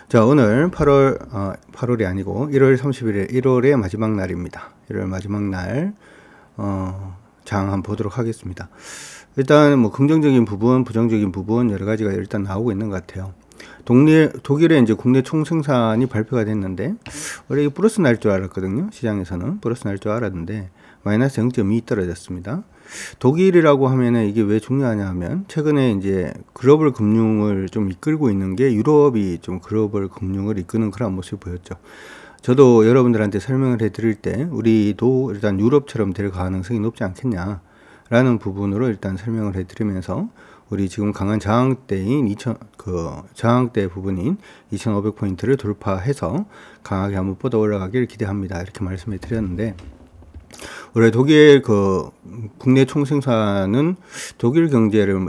자, 오늘 8월이 아니고 1월 30일에 1월의 마지막 날입니다. 1월 마지막 날, 장 한번 보도록 하겠습니다. 일단 뭐 긍정적인 부분, 부정적인 부분 여러 가지가 일단 나오고 있는 것 같아요. 독일의 이제 국내 총생산이 발표가 됐는데, 원래 이게 플러스 날 줄 알았거든요. 시장에서는 플러스 날 줄 알았는데, 마이너스 0.2 떨어졌습니다. 독일이라고 하면은 이게 왜 중요하냐 하면, 최근에 이제 글로벌 금융을 좀 이끌고 있는 게 유럽이 좀 글로벌 금융을 이끄는 그런 모습을 보였죠. 저도 여러분들한테 설명을 해 드릴 때, 우리도 일단 유럽처럼 될 가능성이 높지 않겠냐라는 부분으로 일단 설명을 해 드리면서, 우리 지금 강한 저항대인 저항대 부분인 2500포인트를 돌파해서 강하게 한번 뻗어 올라가기를 기대합니다. 이렇게 말씀해 드렸는데, 원래 독일 국내 총생산은 독일 경제를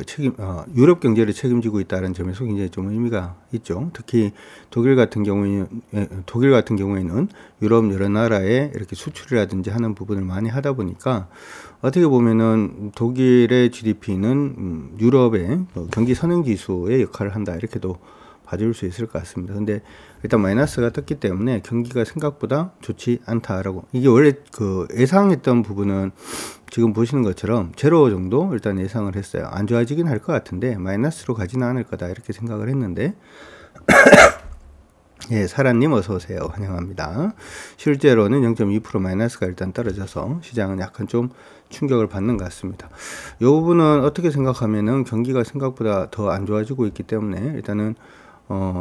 유럽 경제를 책임지고 있다는 점에서 굉장히 좀 의미가 있죠. 특히 독일 같은 경우에는 유럽 여러 나라에 이렇게 수출이라든지 하는 부분을 많이 하다 보니까, 어떻게 보면은 독일의 GDP는 유럽의 경기 선행 지수의 역할을 한다, 이렇게도 봐줄 수 있을 것 같습니다. 근데 일단 마이너스가 떴기 때문에 경기가 생각보다 좋지 않다라고, 이게 원래 예상했던 부분은 지금 보시는 것처럼 제로 정도 일단 예상을 했어요. 안 좋아지긴 할 것 같은데 마이너스로 가지는 않을 거다, 이렇게 생각을 했는데, 예, 사라님 어서오세요. 환영합니다. 실제로는 0.2% 마이너스가 일단 떨어져서 시장은 약간 좀 충격을 받는 것 같습니다. 이 부분은 어떻게 생각하면은 경기가 생각보다 더 안 좋아지고 있기 때문에, 일단은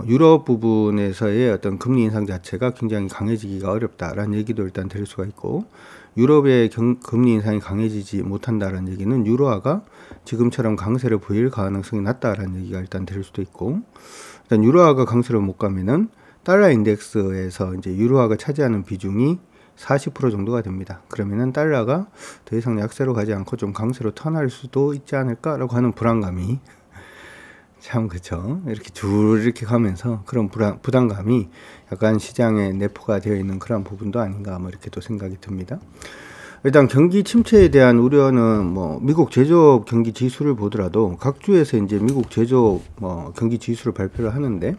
유럽 부분에서의 어떤 금리 인상 자체가 굉장히 강해지기가 어렵다라는 얘기도 일단 될 수가 있고, 유럽의 금리 인상이 강해지지 못한다라는 얘기는 유로화가 지금처럼 강세를 보일 가능성이 낮다라는 얘기가 일단 될 수도 있고, 일단 유로화가 강세를 못 가면은 달러 인덱스에서 이제 유로화가 차지하는 비중이 40% 정도가 됩니다. 그러면은 달러가 더 이상 약세로 가지 않고 좀 강세로 턴할 수도 있지 않을까라고 하는 불안감이, 참 그쵸, 이렇게 이렇게 가면서 그런 부담감이 약간 시장에 내포가 되어 있는 그런 부분도 아닌가, 뭐 이렇게 또 생각이 듭니다. 일단 경기 침체에 대한 우려는, 미국 제조업 경기 지수를 보더라도 각 주에서 이제 미국 제조업 경기 지수를 발표를 하는데,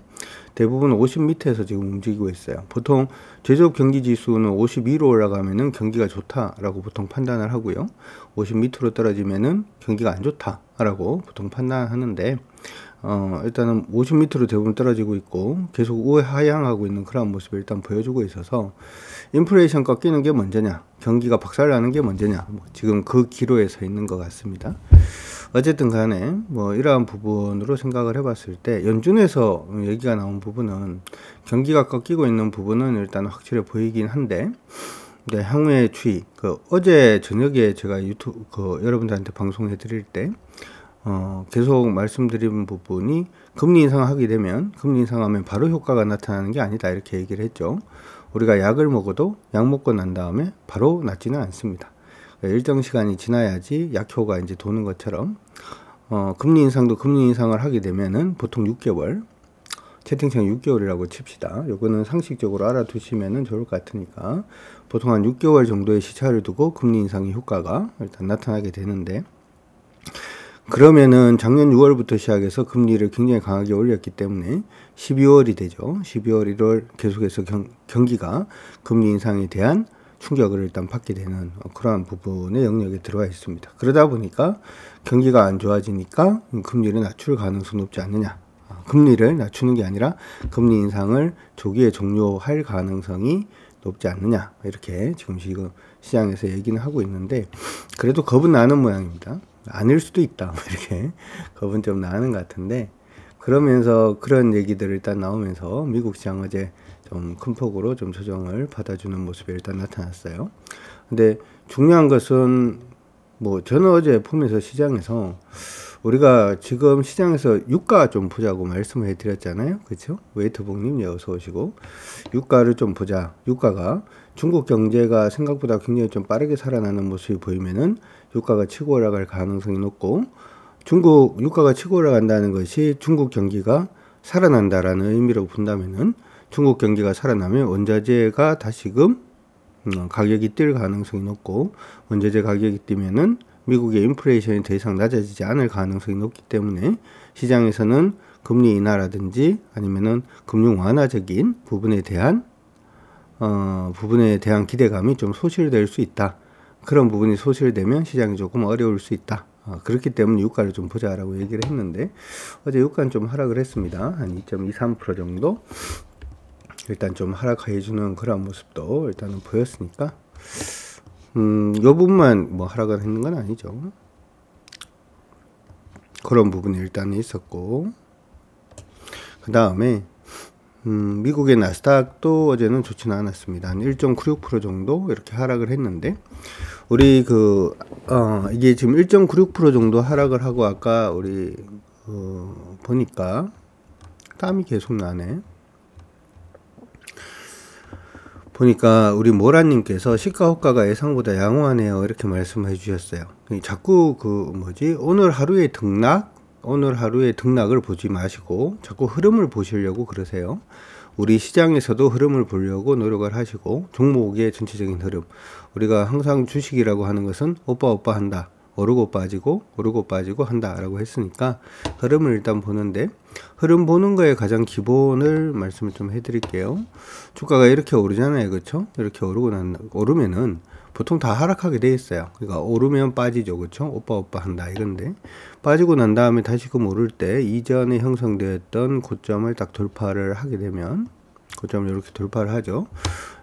대부분 50 밑에서 지금 움직이고 있어요. 보통 제조업 경기 지수는 50 위로 올라가면은 경기가 좋다라고 보통 판단을 하고요. 50 밑으로 떨어지면은 경기가 안 좋다라고 보통 판단하는데, 일단은 50 밑으로 대부분 떨어지고 있고 계속 우하향하고 있는 그런 모습을 일단 보여주고 있어서, 인플레이션 꺾이는 게 먼저냐, 경기가 박살나는 게 먼저냐, 지금 그 기로에 서 있는 것 같습니다. 어쨌든 간에 이러한 부분으로 생각을 해봤을 때, 연준에서 얘기가 나온 부분은 경기가 꺾이고 있는 부분은 일단 확실해 보이긴 한데, 향후의 추이, 어제 저녁에 제가 여러분들한테 방송해 드릴 때 계속 말씀드린 부분이, 금리 인상하게 되면, 금리 인상하면 바로 효과가 나타나는 게 아니다, 이렇게 얘기를 했죠. 우리가 약을 먹어도 약 먹고 난 다음에 바로 낫지는 않습니다. 일정 시간이 지나야지 약효가 이제 도는 것처럼, 금리 인상을 하게 되면은 보통 6개월, 채팅창 6개월이라고 칩시다. 요거는 상식적으로 알아두시면은 좋을 것 같으니까, 보통 한 6개월 정도의 시차를 두고 금리 인상의 효과가 일단 나타나게 되는데, 그러면은 작년 6월부터 시작해서 금리를 굉장히 강하게 올렸기 때문에 12월이 되죠. 12월, 1월 계속해서 경기가 금리 인상에 대한 충격을 일단 받게 되는 그러한 부분의 영역에 들어와 있습니다. 그러다 보니까 경기가 안 좋아지니까 금리를 낮출 가능성이 높지 않느냐. 금리를 낮추는 게 아니라 금리 인상을 조기에 종료할 가능성이 높지 않느냐, 이렇게 지금 시장에서 얘기는 하고 있는데, 그래도 겁은 나는 모양입니다. 아닐 수도 있다, 이렇게 겁은 좀 나는 것 같은데, 그러면서 그런 얘기들 일단 나오면서 미국 시장 어제 좀 큰 폭으로 좀 조정을 받아주는 모습이 일단 나타났어요. 근데 중요한 것은, 저는 어제 보면서 시장에서, 우리가 지금 시장에서 유가 좀 보자고 말씀을 해드렸잖아요. 그렇죠? 웨이트복님 어서 오시고, 유가를 좀 보자. 유가가 중국 경제가 생각보다 굉장히 좀 빠르게 살아나는 모습이 보이면은 유가가 치고 올라갈 가능성이 높고, 중국 유가가 치고 올라간다는 것이 중국 경기가 살아난다라는 의미로 본다면은, 중국 경기가 살아나면 원자재가 다시금 가격이 뛸 가능성이 높고, 원자재 가격이 뛰면은 미국의 인플레이션이 더 이상 낮아지지 않을 가능성이 높기 때문에, 시장에서는 금리 인하라든지 아니면은 금융 완화적인 부분에 대한 기대감이 좀 소실될 수 있다. 그런 부분이 소실되면 시장이 조금 어려울 수 있다. 그렇기 때문에 유가를 좀 보자라고 얘기를 했는데, 어제 유가는 좀 하락을 했습니다. 한 2.23% 정도 일단 좀 하락해주는 그런 모습도 일단은 보였으니까 요 부분만 뭐 하락을 했는 건 아니죠. 그런 부분이 일단 있었고, 그 다음에 미국의 나스닥도 어제는 좋지는 않았습니다. 한 1.96% 정도 이렇게 하락을 했는데, 우리 이게 지금 1.96% 정도 하락을 하고, 아까 우리 보니까 땀이 계속 나네. 보니까 우리 모라님께서 시가 호가가 예상보다 양호하네요, 이렇게 말씀해 주셨어요. 자꾸 오늘 하루의 등락을 보지 마시고 자꾸 흐름을 보시려고 그러세요. 우리 시장에서도 흐름을 보려고 노력을 하시고, 종목의 전체적인 흐름, 우리가 항상 주식이라고 하는 것은 오빠 한다, 오르고 빠지고 한다 라고 했으니까 흐름을 일단 보는데, 흐름 보는 거에 가장 기본을 말씀을 좀 해드릴게요. 주가가 이렇게 오르잖아요, 그렇죠? 이렇게 오르면은 보통 다 하락하게 돼 있어요. 그러니까 오르면 빠지죠, 그렇죠? 오빠 한다 이건데, 빠지고 난 다음에 다시금 오를 때 이전에 형성되었던 고점을 딱 돌파를 하게 되면, 고점을 이렇게 돌파를 하죠.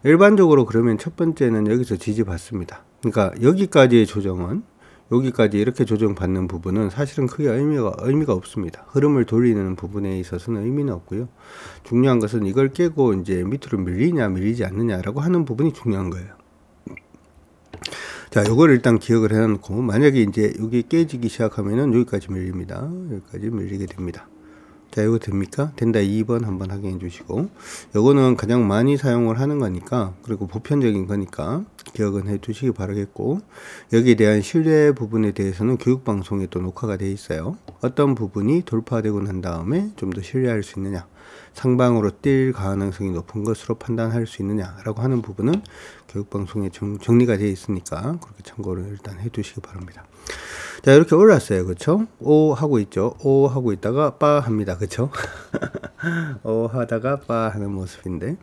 일반적으로 그러면 첫 번째는 여기서 지지받습니다. 그러니까 여기까지의 조정은, 여기까지 이렇게 조정받는 부분은 사실은 크게 의미가 없습니다. 흐름을 돌리는 부분에 있어서는 의미는 없고요. 중요한 것은 이걸 깨고 이제 밑으로 밀리냐 밀리지 않느냐라고 하는 부분이 중요한 거예요. 자, 요걸 일단 기억을 해놓고, 만약에 이제 여기 깨지기 시작하면은 여기까지 밀립니다. 여기까지 밀리게 됩니다. 자, 이거 됩니까? 된다. 2번 한번 확인해 주시고, 요거는 가장 많이 사용을 하는 거니까, 그리고 보편적인 거니까 기억은 해 두시기 바라겠고, 여기에 대한 신뢰 부분에 대해서는 교육방송에 또 녹화가 되어 있어요. 어떤 부분이 돌파되고 난 다음에 좀 더 신뢰할 수 있느냐, 상방으로 뛸 가능성이 높은 것으로 판단할 수 있느냐라고 하는 부분은 교육방송에 정리가 되어 있으니까 그렇게 참고를 일단 해 두시기 바랍니다. 자, 이렇게 올랐어요, 그쵸? 오 하고 있죠. 오 하고 있다가 빠 합니다, 그쵸? 오 하다가 빠 하는 모습인데,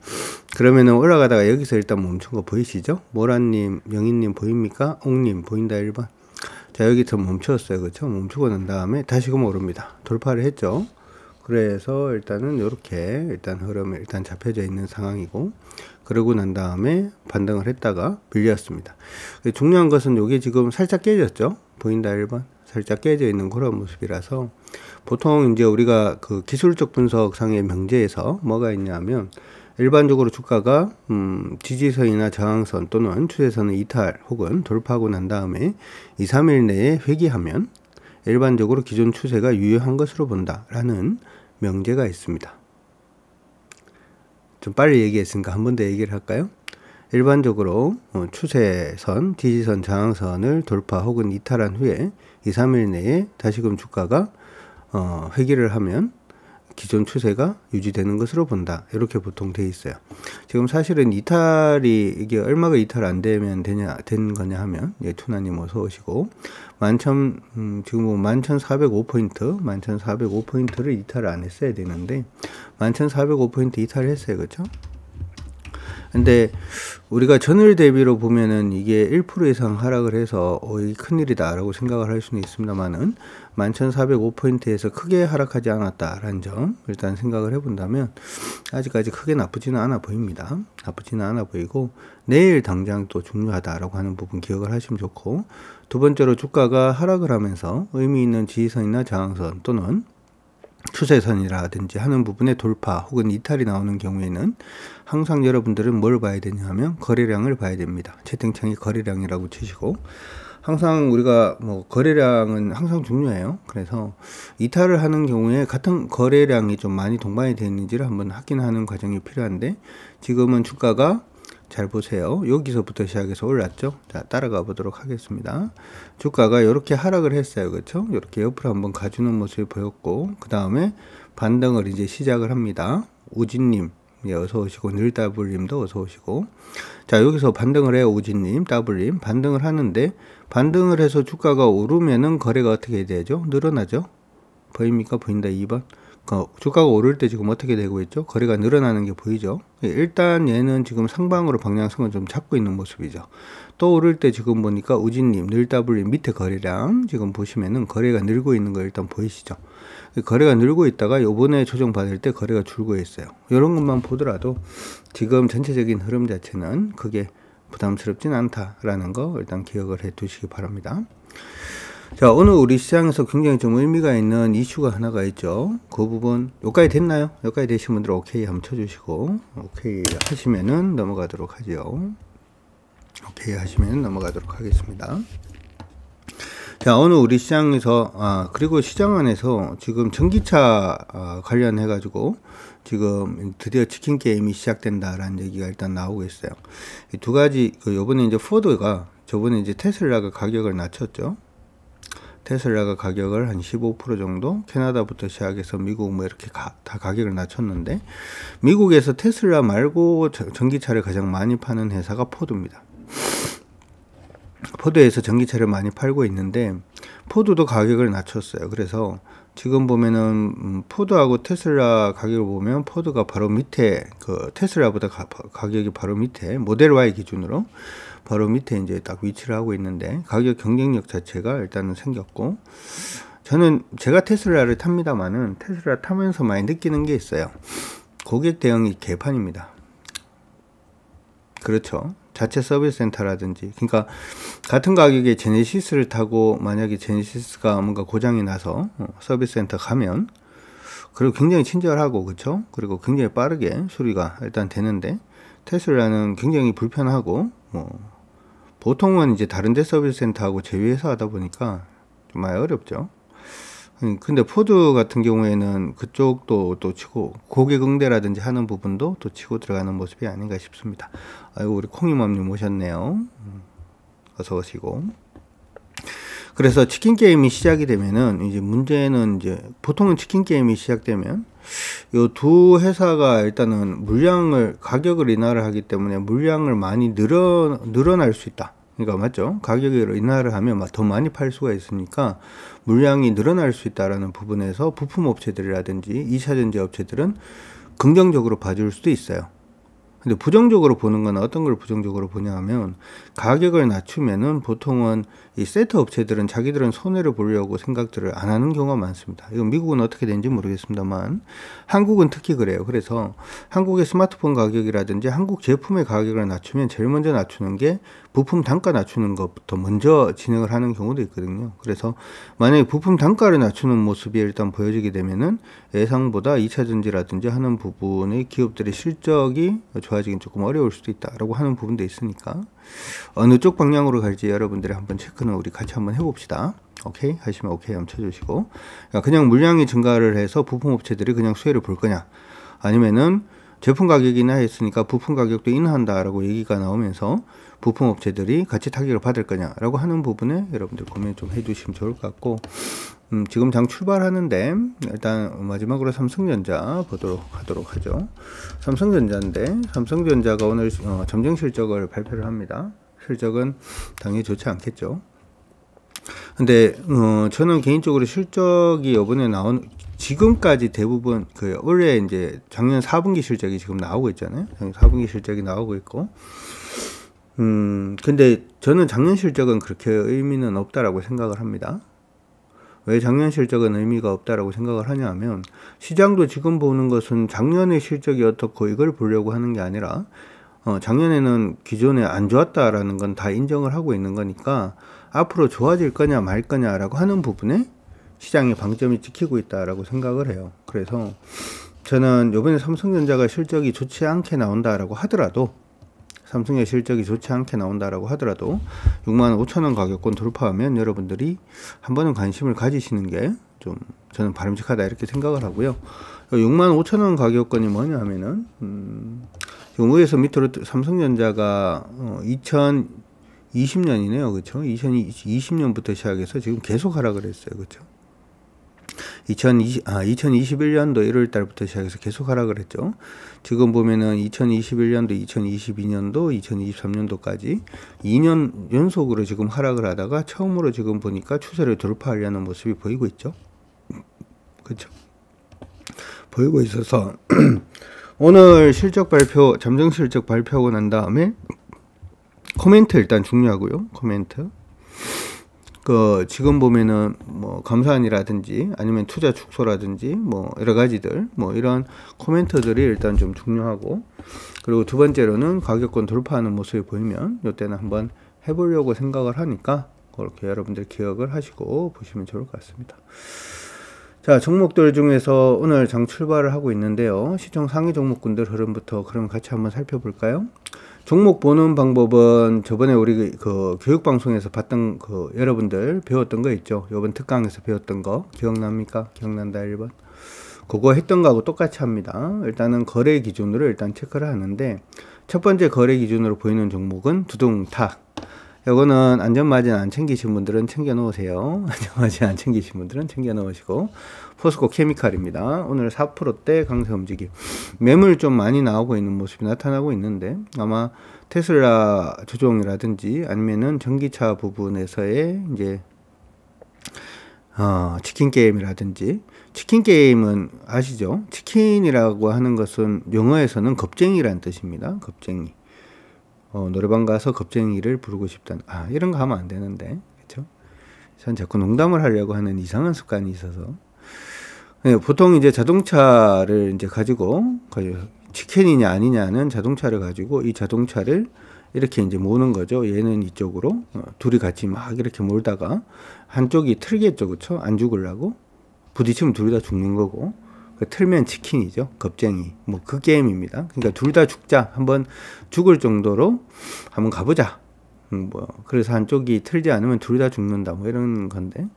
그러면은 올라가다가 여기서 일단 멈춘 거 보이시죠? 모라님, 영희님 보입니까? 옥님 보인다 1번. 자, 여기서 멈췄어요, 그쵸? 멈추고 난 다음에 다시금 오릅니다. 돌파를 했죠. 그래서 일단은 이렇게 일단 흐름이 일단 잡혀져 있는 상황이고, 그러고 난 다음에 반등을 했다가 밀렸습니다. 중요한 것은 이게 지금 살짝 깨졌죠. 보인다 1번. 살짝 깨져 있는 그런 모습이라서, 보통 이제 우리가 그 기술적 분석상의 명제에서 뭐가 있냐면, 일반적으로 주가가 지지선이나 저항선 또는 추세선을 이탈 혹은 돌파하고 난 다음에 2, 3일 내에 회귀하면 일반적으로 기존 추세가 유효한 것으로 본다라는 명제가 있습니다. 좀 빨리 얘기했으니까 한 번 더 얘기를 할까요? 일반적으로 추세선, 지지선, 저항선을 돌파 혹은 이탈한 후에 2, 3일 내에 다시금 주가가 회귀를 하면 기존 추세가 유지되는 것으로 본다, 이렇게 보통 돼 있어요. 지금 사실은 이탈이, 이게 얼마가 이탈 안 되면 된 거냐 하면, 예, 투나님 어서 오시고, 지금 뭐 11,405포인트, 11,405포인트를 이탈을 안 했어야 되는데 11,405포인트 이탈을 했어요, 그렇죠? 근데 우리가 전일 대비로 보면은 이게 1% 이상 하락을 해서 이게 큰일이다 라고 생각을 할 수는 있습니다만은, 11,405포인트에서 크게 하락하지 않았다라는 점 일단 생각을 해본다면 아직까지 크게 나쁘지는 않아 보입니다. 나쁘지는 않아 보이고, 내일 당장 또 중요하다라고 하는 부분 기억을 하시면 좋고, 두 번째로 주가가 하락을 하면서 의미 있는 지지선이나 저항선 또는 추세선이라든지 하는 부분에 돌파 혹은 이탈이 나오는 경우에는 항상 여러분들은 뭘 봐야 되냐 하면 거래량을 봐야 됩니다. 채팅창에 거래량이라고 치시고, 항상 우리가 뭐 거래량은 항상 중요해요. 그래서 이탈을 하는 경우에 같은 거래량이 좀 많이 동반이 되어 있는지를 한번 확인하는 과정이 필요한데, 지금은 주가가 잘 보세요. 여기서부터 시작해서 올랐죠. 자, 따라가 보도록 하겠습니다. 주가가 이렇게 하락을 했어요, 그렇죠? 이렇게 옆으로 한번 가주는 모습이 보였고, 그 다음에 반등을 이제 시작을 합니다. 우진님, 예, 어서 오시고, 늘더블님도 어서 오시고. 자, 여기서 반등을 해요. 우진님, 더블님 반등을 하는데, 반등을 해서 주가가 오르면은 거래가 어떻게 되죠? 늘어나죠? 보입니까? 보인다 2번. 주가가 오를 때 지금 어떻게 되고 있죠? 거래가 늘어나는 게 보이죠? 일단 얘는 지금 상방으로 방향성을 좀 잡고 있는 모습이죠. 또 오를 때 지금 보니까 우진님, 늘W님 밑에 거래량 지금 보시면은 거래가 늘고 있는 거 일단 보이시죠? 거래가 늘고 있다가 요번에 조정받을 때 거래가 줄고 있어요. 이런 것만 보더라도 지금 전체적인 흐름 자체는 크게 부담스럽진 않다라는 거 일단 기억을 해 두시기 바랍니다. 자, 오늘 우리 시장에서 굉장히 좀 의미가 있는 이슈가 하나가 있죠. 그 부분 여기까지 됐나요? 여기까지 되신 분들 오케이 한번 쳐주시고, 오케이 하시면은 넘어가도록 하죠. 오케이 하시면 넘어가도록 하겠습니다. 자, 오늘 우리 시장에서 그리고 시장 안에서 지금 전기차 관련해 가지고 지금 드디어 치킨 게임이 시작된다라는 얘기가 일단 나오고 있어요. 이 두 가지, 요번에 이제 포드가 저번에 이제 테슬라가 가격을 낮췄죠. 테슬라가 가격을 한 15% 정도, 캐나다부터 시작해서 미국 뭐 이렇게 다 가격을 낮췄는데, 미국에서 테슬라 말고 전기차를 가장 많이 파는 회사가 포드입니다. 포드에서 전기차를 많이 팔고 있는데, 포드도 가격을 낮췄어요. 그래서 지금 보면은 포드하고 테슬라 가격을 보면 포드가 바로 밑에, 테슬라보다 가격이 바로 밑에, 모델 Y 기준으로 바로 밑에 이제 딱 위치를 하고 있는데, 가격 경쟁력 자체가 일단은 생겼고, 저는 제가 테슬라를 탑니다만은 테슬라 타면서 많이 느끼는 게 있어요. 고객 대응이 개판입니다. 그렇죠. 자체 서비스 센터라든지, 그러니까 같은 가격에 제네시스를 타고 만약에 제네시스가 뭔가 고장이 나서 서비스 센터 가면, 그리고 굉장히 친절하고, 그렇죠. 그리고 굉장히 빠르게 수리가 일단 되는데, 테슬라는 굉장히 불편하고, 보통은 이제 다른 데 서비스 센터하고 제휴해서 하다 보니까 좀 많이 어렵죠. 근데 포드 같은 경우에는 그쪽도 또 치고, 고객 응대라든지 하는 부분도 또 치고 들어가는 모습이 아닌가 싶습니다. 아이고, 우리 콩이맘님 오셨네요. 어서 오시고. 그래서 치킨 게임이 시작이 되면은, 이제 문제는 이제, 보통은 치킨 게임이 시작되면, 요 두 회사가 일단은 가격을 인하를 하기 때문에 물량을 많이 늘어날 수 있다. 그러니까 맞죠? 가격을 인하를 하면 더 많이 팔 수가 있으니까 물량이 늘어날 수 있다라는 부분에서 부품 업체들이라든지 2차전지 업체들은 긍정적으로 봐줄 수도 있어요. 근데 부정적으로 보는 건 어떤 걸 부정적으로 보냐 하면, 가격을 낮추면은 보통은 이 세트 업체들은 자기들은 손해를 보려고 생각들을 안 하는 경우가 많습니다. 이건 미국은 어떻게 되는지 모르겠습니다만 한국은 특히 그래요. 그래서 한국의 스마트폰 가격이라든지 한국 제품의 가격을 낮추면 제일 먼저 낮추는 게 부품 단가 낮추는 것부터 먼저 진행을 하는 경우도 있거든요. 그래서 만약에 부품 단가를 낮추는 모습이 일단 보여지게 되면은 예상보다 2차 전지라든지 하는 부분의 기업들의 실적이 좋아지긴 조금 어려울 수도 있다라고 하는 부분도 있으니까, 어느 쪽 방향으로 갈지 여러분들이 한번 체크는 우리 같이 한번 해봅시다. 오케이 하시면 오케이 한번 쳐주시고, 그냥 물량이 증가를 해서 부품 업체들이 그냥 수혜를 볼 거냐, 아니면은 제품 가격이 인하했으니까 부품 가격도 인하한다라고 얘기가 나오면서 부품 업체들이 같이 타격을 받을 거냐라고 하는 부분에 여러분들 고민 좀 해주시면 좋을 것 같고, 지금 장 출발하는데 일단 마지막으로 삼성전자 보도록 하도록 하죠. 삼성전자인데, 삼성전자가 오늘 점정 실적을 발표를 합니다. 실적은 당연히 좋지 않겠죠. 근데 저는 개인적으로 실적이 이번에 나온, 지금까지 대부분 올해 이제 작년 4분기 실적이 지금 나오고 있잖아요. 작년 4분기 실적이 나오고 있고, 근데 저는 작년 실적은 그렇게 의미는 없다라고 생각을 합니다. 왜 작년 실적은 의미가 없다라고 생각을 하냐 하면, 시장도 지금 보는 것은 작년의 실적이 어떻고 이걸 보려고 하는 게 아니라, 작년에는 기존에 안 좋았다라는 건 다 인정을 하고 있는 거니까 앞으로 좋아질 거냐 말 거냐라고 하는 부분에 시장의 방점이 찍히고 있다라고 생각을 해요. 그래서 저는 이번에 삼성전자가 실적이 좋지 않게 나온다라고 하더라도, 삼성의 실적이 좋지 않게 나온다라고 하더라도 65,000원 가격권 돌파하면 여러분들이 한 번은 관심을 가지시는 게 좀 저는 바람직하다 이렇게 생각을 하고요. 65,000원 가격권이 뭐냐 하면은 지금 위에서 밑으로 삼성전자가 2020년이네요. 그렇죠? 2020년부터 시작해서 지금 계속 하락을 했어요. 그렇죠? 2021년도 1월 달부터 시작해서 계속 하락을 했죠. 지금 보면은 2021년도, 2022년도, 2023년도까지 2년 연속으로 지금 하락을 하다가 처음으로 지금 보니까 추세를 돌파하려는 모습이 보이고 있죠. 그렇죠. 보이고 있어서 오늘 실적 발표, 잠정 실적 발표하고 난 다음에 코멘트 일단 중요하고요. 코멘트. 지금 보면은 뭐 감사안이라든지 아니면 투자 축소라든지 뭐 여러 가지들 뭐 이런 코멘트들이 일단 좀 중요하고, 그리고 두 번째로는 가격권 돌파하는 모습이 보이면 이때는 한번 해보려고 생각을 하니까 그렇게 여러분들 기억을 하시고 보시면 좋을 것 같습니다. 자, 종목들 중에서 오늘 장 출발을 하고 있는데요. 시총 상위 종목군들 흐름부터 그럼 같이 한번 살펴볼까요? 종목 보는 방법은 저번에 우리 그 교육방송에서 봤던 여러분들 배웠던 거 있죠? 이번 특강에서 배웠던 거 기억납니까? 기억난다 1번. 그거 했던 거하고 똑같이 합니다. 일단은 거래 기준으로 일단 체크를 하는데, 첫 번째 거래 기준으로 보이는 종목은 두둥탁. 요거는 안전마진 안 챙기신 분들은 챙겨 놓으세요. 안전마진 안 챙기신 분들은 챙겨 놓으시고, 포스코 케미칼입니다. 오늘 4%대 강세 움직임. 매물 좀 많이 나오고 있는 모습이 나타나고 있는데, 아마 테슬라 조종이라든지 아니면은 전기차 부분에서의 이제 치킨 게임이라든지, 치킨 게임은 아시죠? 치킨이라고 하는 것은 영어에서는 겁쟁이란 뜻입니다. 겁쟁이. 노래방 가서 겁쟁이를 부르고 싶다는, 이런 거 하면 안 되는데, 그쵸? 전 자꾸 농담을 하려고 하는 이상한 습관이 있어서. 네, 보통 이제 자동차를 이제 가지고, 치킨이냐 아니냐는 자동차를 가지고 이 자동차를 이렇게 이제 모으는 거죠. 얘는 이쪽으로, 둘이 같이 막 이렇게 몰다가 한쪽이 틀겠죠. 그쵸? 안 죽으려고. 부딪히면 둘이 다 죽는 거고. 틀면 치킨이죠. 겁쟁이. 뭐 그 게임입니다. 그러니까 둘 다 죽자. 한번 죽을 정도로 한번 가보자. 그래서 한쪽이 틀지 않으면 둘 다 죽는다. 뭐 이런 건데.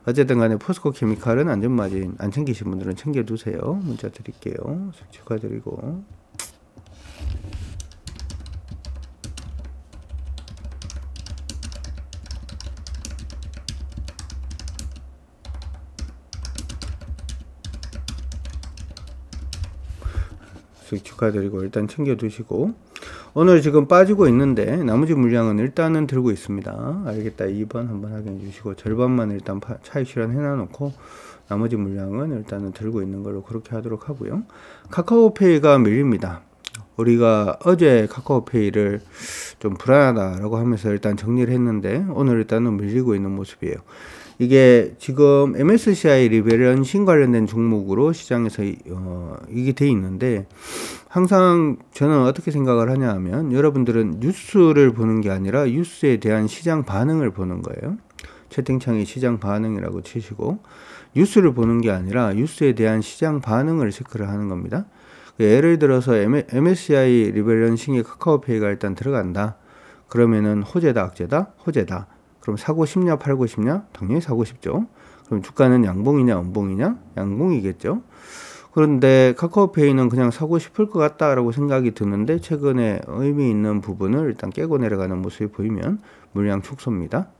어쨌든 간에 포스코 케미칼은 안전마진 안 챙기신 분들은 챙겨두세요. 문자 드릴게요. 축하드리고. 축하드리고 일단 챙겨두시고, 오늘 지금 빠지고 있는데 나머지 물량은 일단은 들고 있습니다. 알겠다 2번 한번 확인해 주시고, 절반만 일단 차익 실현 해놔놓고 나머지 물량은 일단은 들고 있는 걸로 그렇게 하도록 하고요. 카카오페이가 밀립니다. 우리가 어제 카카오페이를 좀 불안하다라고 하면서 일단 정리를 했는데, 오늘 일단은 밀리고 있는 모습이에요. 이게 지금 MSCI 리밸런싱 관련된 종목으로 시장에서 이게 돼 있는데, 항상 저는 어떻게 생각을 하냐 하면, 여러분들은 뉴스를 보는 게 아니라 뉴스에 대한 시장 반응을 보는 거예요. 채팅창에 시장 반응이라고 치시고, 뉴스를 보는 게 아니라 뉴스에 대한 시장 반응을 체크를 하는 겁니다. 예를 들어서 MSCI 리밸런싱에 카카오페이가 일단 들어간다. 그러면은 호재다 악재다? 호재다. 그럼 사고 싶냐 팔고 싶냐? 당연히 사고 싶죠. 그럼 주가는 양봉이냐 음봉이냐? 양봉이겠죠. 그런데 카카오페이는 그냥 사고 싶을 것 같다라고 생각이 드는데, 최근에 의미 있는 부분을 일단 깨고 내려가는 모습이 보이면 물량 축소입니다.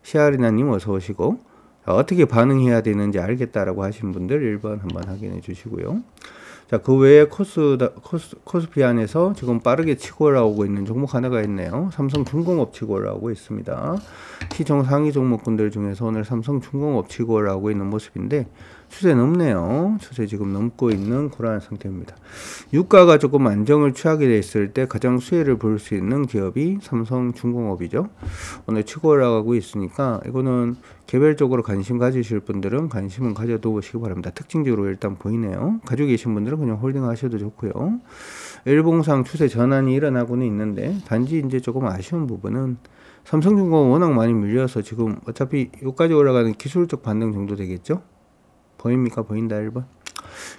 시아리나님 어서 오시고, 어떻게 반응해야 되는지 알겠다라고 하신 분들 1번 한번 확인해 주시고요. 자, 그 외에 코스피 안에서 지금 빠르게 치고 올라오고 있는 종목 하나가 있네요. 삼성중공업 치고 올라오고 있습니다. 시총 상위 종목군들 중에서 오늘 삼성중공업 치고 올라오고 있는 모습인데, 추세 넘네요. 추세 지금 넘고 있는 그러한 상태입니다. 유가가 조금 안정을 취하게 됐을 때 가장 수혜를 볼 수 있는 기업이 삼성중공업이죠. 오늘 치고 올라가고 있으니까 이거는 개별적으로 관심 가지실 분들은 관심은 가져두시기 바랍니다. 특징적으로 일단 보이네요. 가지고 계신 분들은 그냥 홀딩 하셔도 좋고요. 일봉상 추세 전환이 일어나고는 있는데, 단지 이제 조금 아쉬운 부분은 삼성중공업 워낙 많이 밀려서 지금 어차피 여기까지 올라가는 기술적 반등 정도 되겠죠? 보입니까? 보인다 1번.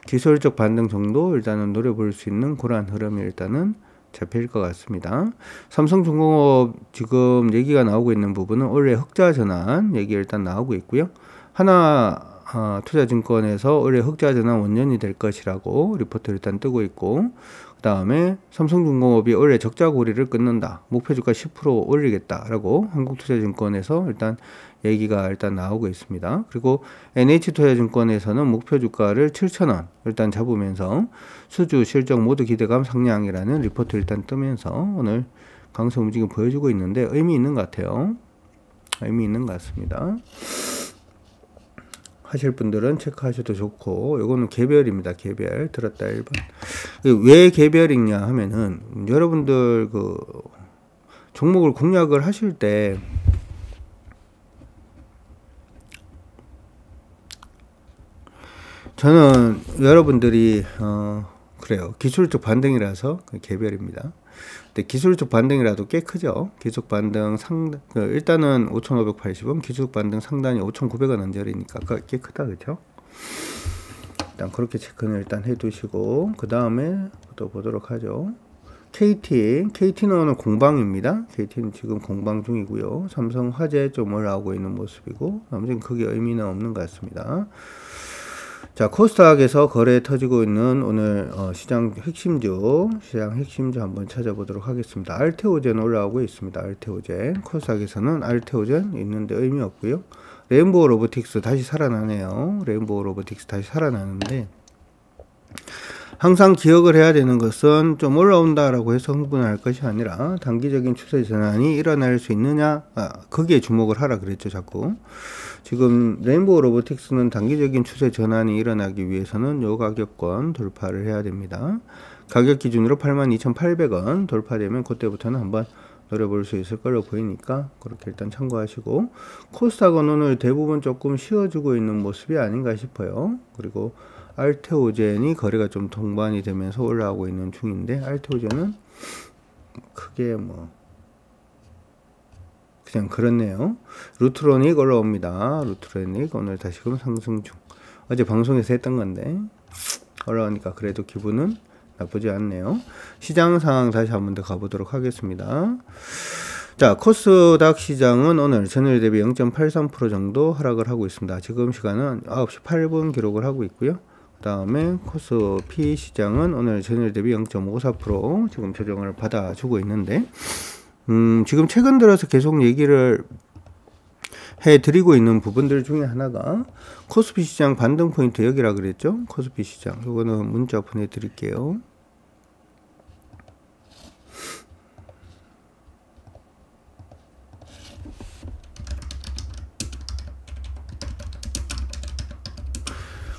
기술적 반등 정도 일단은 노려볼 수 있는 그러한 흐름이 일단은 잡힐 것 같습니다. 삼성중공업 지금 얘기가 나오고 있는 부분은 올해 흑자 전환 얘기 일단 나오고 있고요. 하나 투자증권에서 올해 흑자 전환 원년이 될 것이라고 리포트 일단 뜨고 있고, 그 다음에 삼성중공업이 올해 적자 고리를 끊는다. 목표 주가 10% 올리겠다라고 한국투자증권에서 일단 얘기가 일단 나오고 있습니다. 그리고 NH투자증권에서는 목표 주가를 7,000원 일단 잡으면서 수주 실적 모두 기대감 상향이라는 리포트 일단 뜨면서 오늘 강세 움직임 보여주고 있는데, 의미 있는 것 같아요. 의미 있는 것 같습니다. 하실 분들은 체크하셔도 좋고, 요거는 개별입니다. 개별. 들었다 1번. 왜 개별이냐 하면은, 여러분들 종목을 공략을 하실 때, 저는 여러분들이, 그래요. 기술적 반등이라서 개별입니다. 근데 기술적 반등이라도 꽤 크죠. 기술적 반등 상단, 일단은 5,580원, 기술적 반등 상단이 5,900원 언저리니까 꽤 크다, 그죠? 일단 그렇게 체크는 일단 해두시고, 그 다음에 또 보도록 하죠. KT는 오늘 공방입니다. KT는 지금 공방 중이고요. 삼성화재 좀 올라오고 있는 모습이고, 아무튼 크게 의미는 없는 것 같습니다. 자, 코스닥에서 거래 터지고 있는 오늘 시장 핵심주 한번 찾아보도록 하겠습니다. 알테오젠 올라오고 있습니다. 알테오젠. 코스닥에서는 알테오젠 있는데 의미 없고요. 레인보우 로보틱스 다시 살아나네요. 레인보우 로보틱스 다시 살아나는데, 항상 기억을 해야 되는 것은 좀 올라온다라고 해서 흥분할 것이 아니라 단기적인 추세 전환이 일어날 수 있느냐, 거기에 주목을 하라 그랬죠, 자꾸. 지금 레인보우 로보틱스는 단기적인 추세 전환이 일어나기 위해서는 요 가격권 돌파를 해야 됩니다. 가격 기준으로 82,800원 돌파되면 그때부터는 한번 노려볼 수 있을 걸로 보이니까 그렇게 일단 참고하시고, 코스닥은 오늘 대부분 조금 쉬어주고 있는 모습이 아닌가 싶어요. 그리고 알테오젠이 거래가 좀 동반이 되면서 올라오고 있는 중인데, 알테오젠은 크게 그냥 그렇네요. 루트로닉 올라옵니다. 루트로닉 오늘 다시금 상승 중. 어제 방송에서 했던 건데 올라오니까 그래도 기분은 나쁘지 않네요. 시장 상황 다시 한번 더 가보도록 하겠습니다. 자, 코스닥 시장은 오늘 전일 대비 0.83% 정도 하락을 하고 있습니다. 지금 시간은 9시 8분 기록을 하고 있고요. 그 다음에 코스피 시장은 오늘 전일 대비 0.54% 지금 조정을 받아주고 있는데, 지금 최근 들어서 계속 얘기를 해드리고 있는 부분들 중에 하나가 코스피 시장 반등 포인트 여기라 그랬죠. 코스피 시장 이거는 문자 보내드릴게요.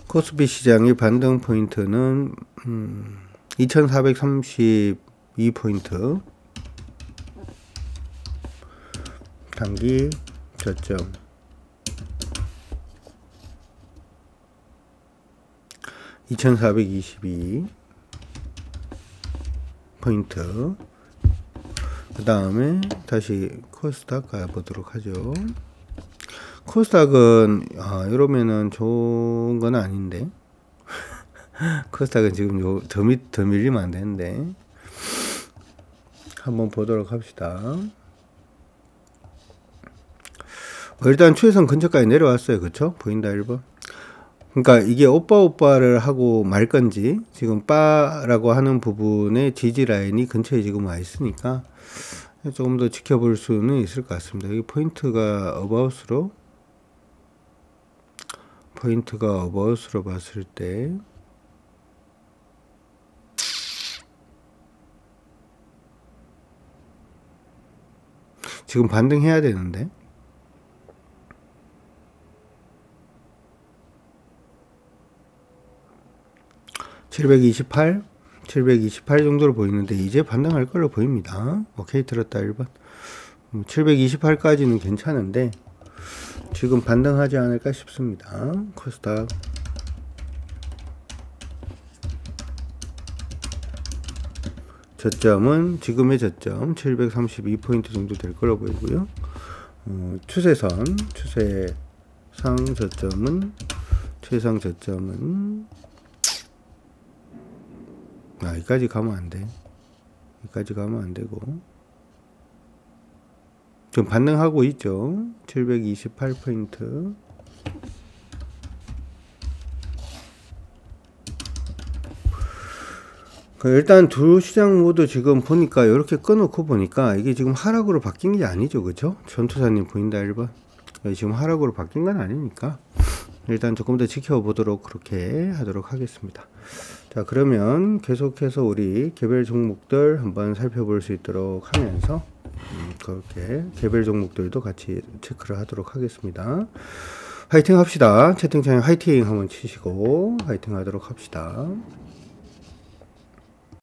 코스피 시장의 반등 포인트는 2432포인트 단기 저점 2422 포인트. 그 다음에 다시 코스닥 가보도록 하죠. 코스닥은 이러면은 좋은 건 아닌데 코스닥은 지금 더 밀리면 안 되는데 한번 보도록 합시다. 일단 추세선 근처까지 내려왔어요. 그쵸? 보인다 1번. 그러니까 이게 오빠를 하고 말 건지, 지금 빠라고 하는 부분의 지지 라인이 근처에 지금 와 있으니까 조금 더 지켜볼 수는 있을 것 같습니다. 여기 포인트가 어바웃으로 봤을 때 지금 반등해야 되는데, (728) 정도로 보이는데 이제 반등할 걸로 보입니다. 오케이, 들었다 1번. 728까지는 괜찮은데 지금 반등하지 않을까 싶습니다. 코스닥 저점은 지금의 저점 732포인트 정도 될 걸로 보이고요. 추세상 저점은 여기까지 가면 안 돼. 여기까지 가면 안 되고, 지금 반등하고 있죠. 728포인트. 일단 두 시장 모두 지금 보니까 이렇게 꺼놓고 보니까 이게 지금 하락으로 바뀐 게 아니죠. 그죠? 전투사님 보인다 1번. 지금 하락으로 바뀐 건 아니니까 일단 조금 더 지켜보도록 그렇게 하도록 하겠습니다. 자, 그러면 계속해서 우리 개별 종목들 한번 살펴볼 수 있도록 하면서 그렇게 개별 종목들도 같이 체크를 하도록 하겠습니다. 화이팅 합시다. 채팅창에 화이팅 한번 치시고 화이팅 하도록 합시다.